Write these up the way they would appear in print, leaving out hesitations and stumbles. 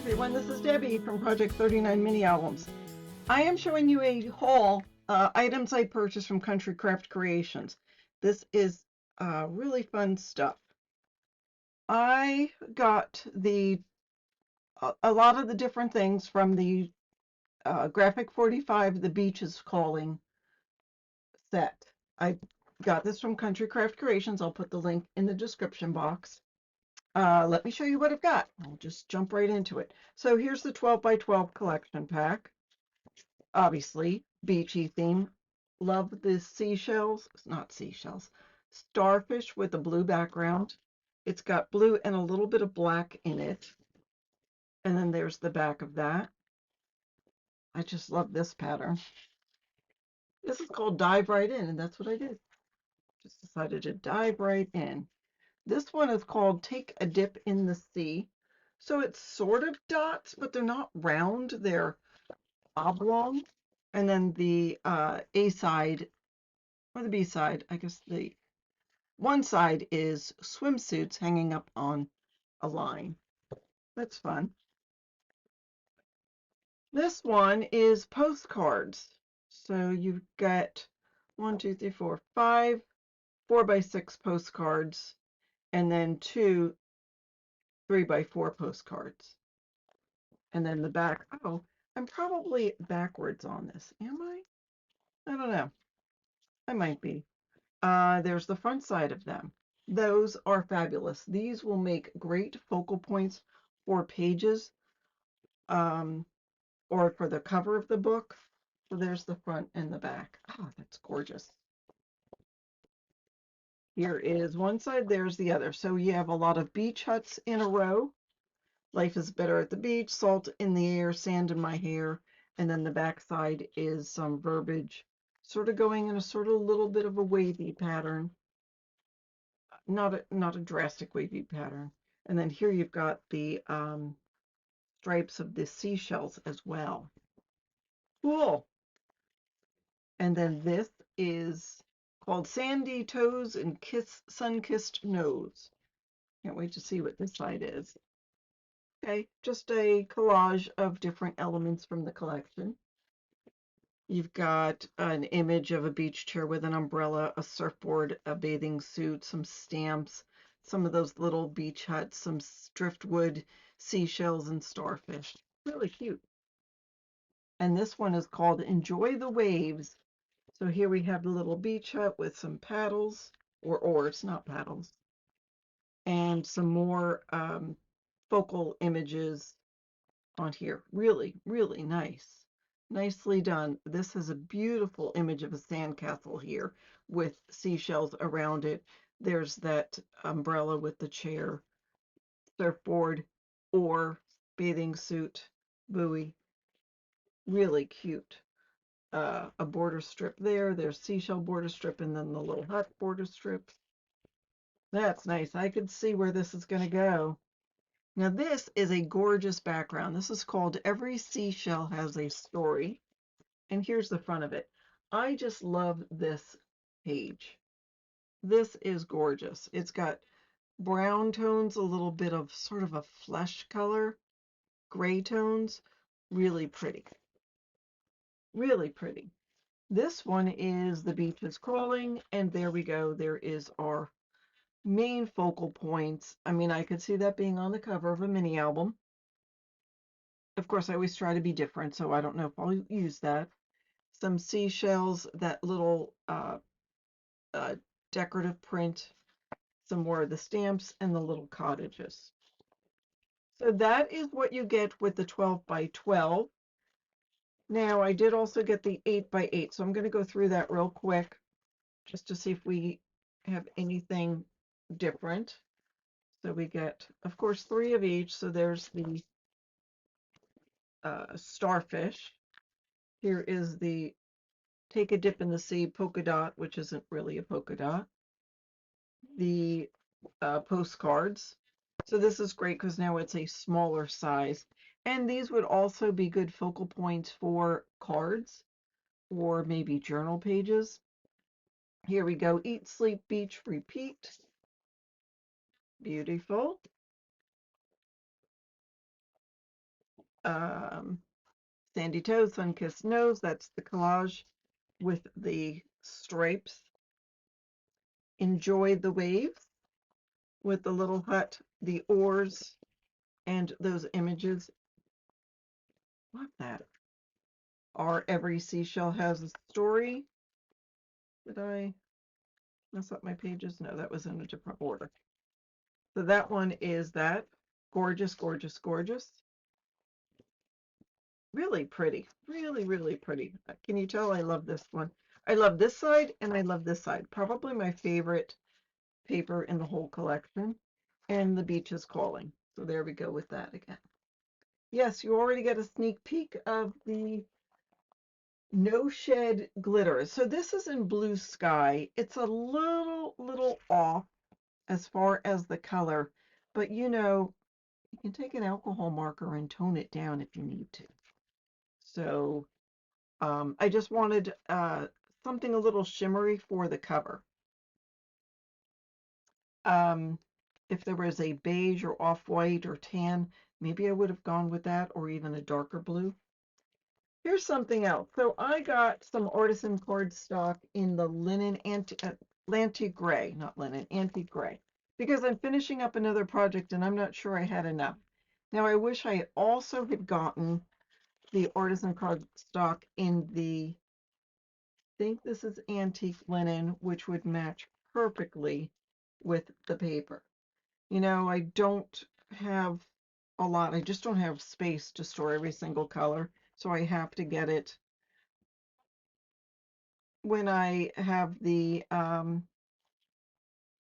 everyone, this is Debbie from Project 39 Mini Albums. I am showing you a haul, items I purchased from Country Craft Creations. This is really fun stuff. I got a lot of the different things from the Graphic 45, The Beach is Calling set. I got this from Country Craft Creations. I'll put the link in the description box. Let me show you what I've got. I'll just jump right into it. So here's the 12 by 12 collection pack. Obviously, beachy theme. Love the seashells, not seashells, starfish with a blue background. It's got blue and a little bit of black in it. And then there's the back of that. I just love this pattern. This is called Dive Right In, and that's what I did. Just decided to dive right in. This one is called Take a Dip in the Sea. So it's sort of dots, but they're not round. They're oblong. And then the A side, or the B side, I guess the one side is swimsuits hanging up on a line. That's fun. This one is postcards. So you've got 1, 2, 3, 4, 5 4x6 postcards, and then 2 3x4 postcards. And then the back, oh, I'm probably backwards on this. Am I? I don't know. I might be. There's the front side of them. Those are fabulous. These will make great focal points for pages, or for the cover of the book. So there's the front and the back. Oh, that's gorgeous. Here is one side, there's the other. So you have a lot of beach huts in a row. Life is better at the beach, salt in the air, sand in my hair. And then the back side is some verbiage, sort of going in a sort of little bit of a wavy pattern. Not a drastic wavy pattern. And then here you've got the stripes of the seashells as well. Cool. And then this is called Sandy Toes and Sun-Kissed Nose. Can't wait to see what this side is. Okay, just a collage of different elements from the collection. You've got an image of a beach chair with an umbrella, a surfboard, a bathing suit, some stamps, some of those little beach huts, some driftwood, seashells, and starfish. Really cute. And this one is called Enjoy the Waves. So here we have the little beach hut with some paddles, or oars, not paddles, and some more focal images on here. Really, really nice. Nicely done. This is a beautiful image of a sandcastle here with seashells around it. There's that umbrella with the chair, surfboard, or bathing suit, buoy. Really cute. A border strip there. There's seashell border strip, and then the little hut border strip. That's nice. I could see where this is going to go. Now this is a gorgeous background. This is called Every Seashell Has a Story. And here's the front of it. I just love this page. This is gorgeous. It's got brown tones, a little bit of sort of a flesh color, gray tones. Really pretty. Really pretty. This one is The Beach is Calling, and there we go. There is our main focal points. I mean, I could see that being on the cover of a mini album. Of course, I always try to be different, so I don't know if I'll use that. Some seashells, that little decorative print, some more of the stamps, and the little cottages. So that is what you get with the 12 by 12. Now, I did also get the 8 by 8, so I'm going to go through that real quick just to see if we have anything different. So we get, of course, 3 of each. So there's the starfish. Here is the Take a Dip in the Sea polka dot, which isn't really a polka dot. The postcards. So this is great because now it's a smaller size. And these would also be good focal points for cards or maybe journal pages. Here we go. Eat, Sleep, Beach, Repeat. Beautiful. um, Sandy Toes, Sun-Kissed Nose. That's the collage with the stripes. Enjoy the Waves with the little hut, the oars, and those images. Love that. Our Every Seashell Has a Story. Did I mess up my pages? No, that was in a different order. So that one is that. Gorgeous, gorgeous, gorgeous. Really pretty. Really, really pretty. Can you tell I love this one? I love this side and I love this side. Probably my favorite paper in the whole collection. And The Beach is Calling. So there we go with that again. Yes, you already get a sneak peek of the No Shed glitter. So this is in Blue Sky. It's a little off as far as the color, but you know, you can take an alcohol marker and tone it down if you need to. So I just wanted something a little shimmery for the cover. If there was a beige or off-white or tan, maybe I would have gone with that, or even a darker blue. Here's something else. So I got some artisan cardstock in the linen antique gray, not linen, antique gray, because I'm finishing up another project and I'm not sure I had enough. Now I wish I also had gotten the artisan cardstock in the, I think this is antique linen, which would match perfectly with the paper. You know, I don't have a lot. I just don't have space to store every single color, so I have to get it when I have the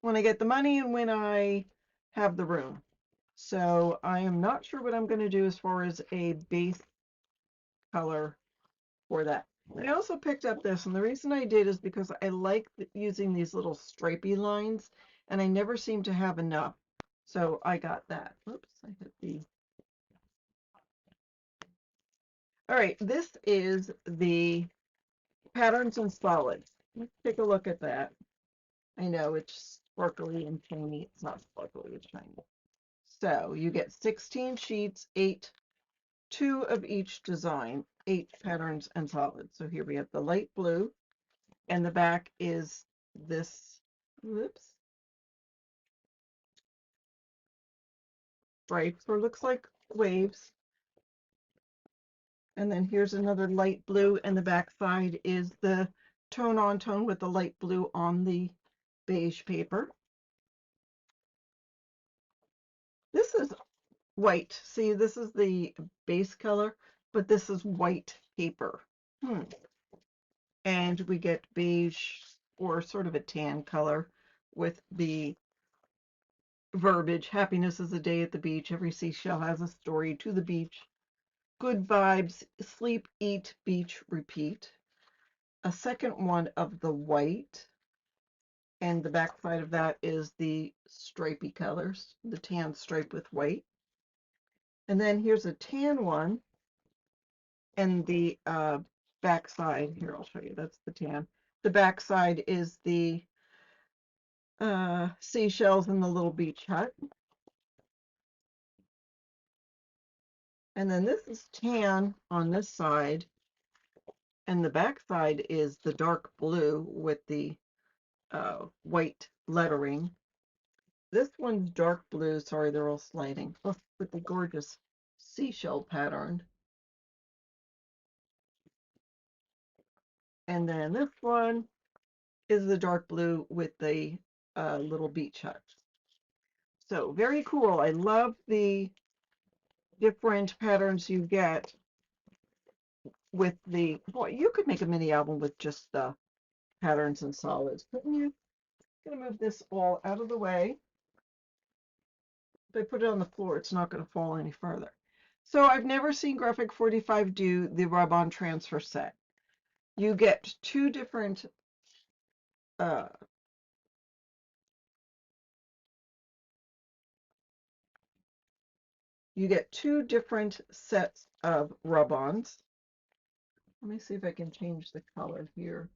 when I get the money and when I have the room. So I am not sure what I'm going to do as far as a base color for that. I also picked up this, and the reason I did is because I like using these little stripy lines, and I never seem to have enough. So I got that. Oops, I hit the. All right, this is the Patterns and Solids. Let's take a look at that. I know it's sparkly and shiny. It's not sparkly, it's shiny. So you get 16 sheets, 2 of each design, 8 patterns and solids. So here we have the light blue, and the back is this, whoops, stripes, or looks like waves. And then here's another light blue, and the back side is the tone on tone with the light blue on the beige paper. This is white. See, this is the base color, but this is white paper. And we get beige or sort of a tan color with the verbiage. Happiness is a day at the beach. Every seashell has a story. To the beach. Good vibes. Sleep, eat, beach, repeat. A second one of the white. And the back side of that is the stripy colors, the tan stripe with white. And then here's a tan one, and the back side, here I'll show you, that's the tan. The back side is the seashells in the little beach hut. And then this is tan on this side, and the back side is the dark blue with the white lettering. This one's dark blue. Sorry, they're all sliding. Oh, with the gorgeous seashell pattern. And then this one is the dark blue with the little beach hut. So very cool. I love the different patterns you get with the, boy, you could make a mini album with just the patterns and solids, couldn't you? I'm gonna move this all out of the way. If I put it on the floor, it's not going to fall any further. So I've never seen Graphic 45 do the rub-on transfer set. You get two different uh, sets of rub-ons. Let me see if I can change the color here.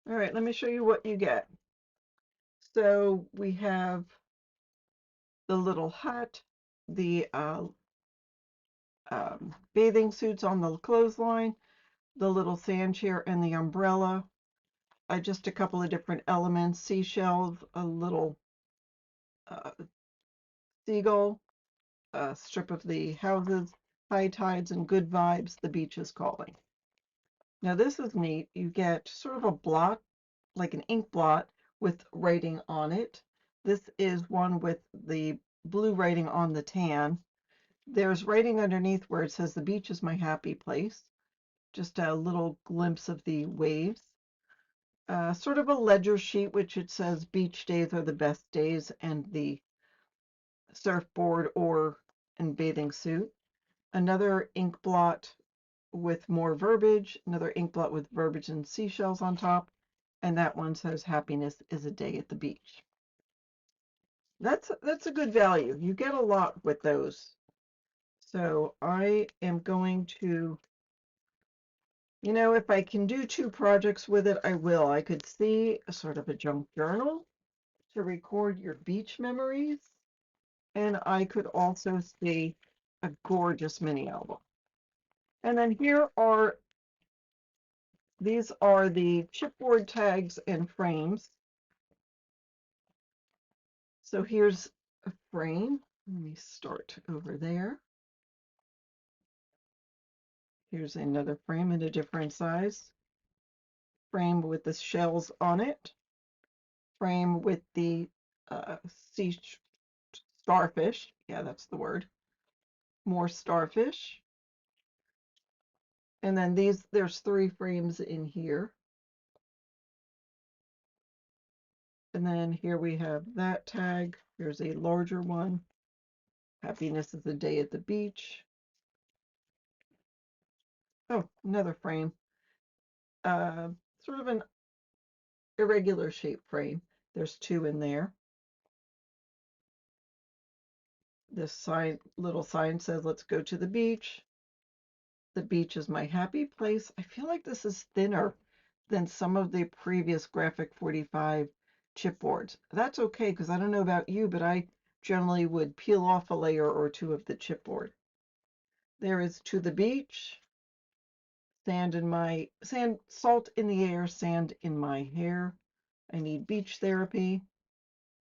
All right, let me show you what you get. So we have the little hut, the bathing suits on the clothesline, the little sand chair, and the umbrella. Just a couple of different elements, seashells, a little uh, seagull, a strip of the houses, high tides and good vibes, the beach is calling. Now this is neat. You get sort of a blot, like an ink blot with writing on it. This is one with the blue writing on the tan. There's writing underneath where it says the beach is my happy place. Just a little glimpse of the waves. Sort of a ledger sheet, which it says beach days are the best days, and the surfboard or and bathing suit. Another ink blot with more verbiage, another ink blot with verbiage and seashells on top, and that one says happiness is a day at the beach. That's a good value. You get a lot with those. So I am going to, if I can do 2 projects with it, I will. I could see a sort of a junk journal to record your beach memories, and I could also see a gorgeous mini album. And then these are the chipboard tags and frames. So here's a frame. Let me start over there. Here's another frame in a different size. Frame with the shells on it. Frame with the sea starfish. Yeah, that's the word. More starfish. And then there's 3 frames in here. And then here we have that tag. Here's a larger one. Happiness is a day at the beach. Oh, another frame. Sort of an irregular shaped frame. There's 2 in there. This little sign says, let's go to the beach. The beach is my happy place. I feel like this is thinner than some of the previous Graphic 45 chipboards. That's okay, because I don't know about you, but I generally would peel off a layer or 2 of the chipboard. There is to the beach. Salt in the air, sand in my hair. I need beach therapy.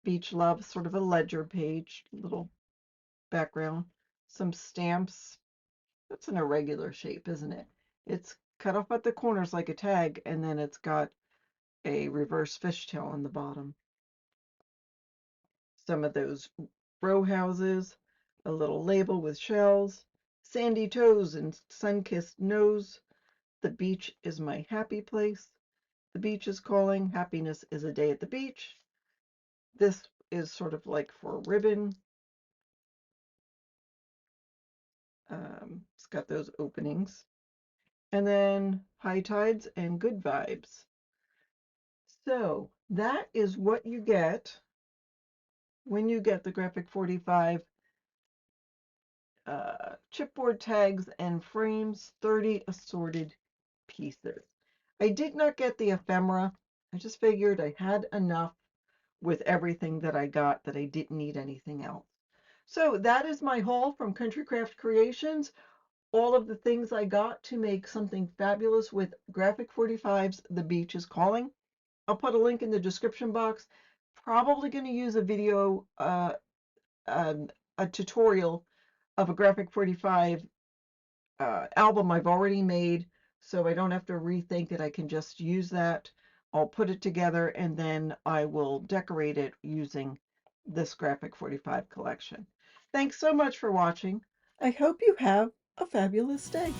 Beach love, sort of a ledger page, little background. Some stamps. That's an irregular shape, isn't it? It's cut off at the corners like a tag, and then it's got a reverse fishtail on the bottom. Some of those row houses, a little label with shells, sandy toes and sun-kissed nose. The beach is my happy place. The beach is calling. Happiness is a day at the beach. This is sort of like for a ribbon. It's got those openings. And then high tides and good vibes. So that is what you get when you get the Graphic 45 chipboard tags and frames, 30 assorted pieces. I did not get the ephemera. I just figured I had enough with everything that I got that I didn't need anything else. So that is my haul from Country Craft Creations. All of the things I got to make something fabulous with Graphic 45's The Beach is Calling. I'll put a link in the description box. Probably going to use a video, a tutorial of a Graphic 45 album I've already made, so I don't have to rethink it. I can just use that. I'll put it together and then I will decorate it using this Graphic 45 collection. Thanks so much for watching. I hope you have a fabulous day.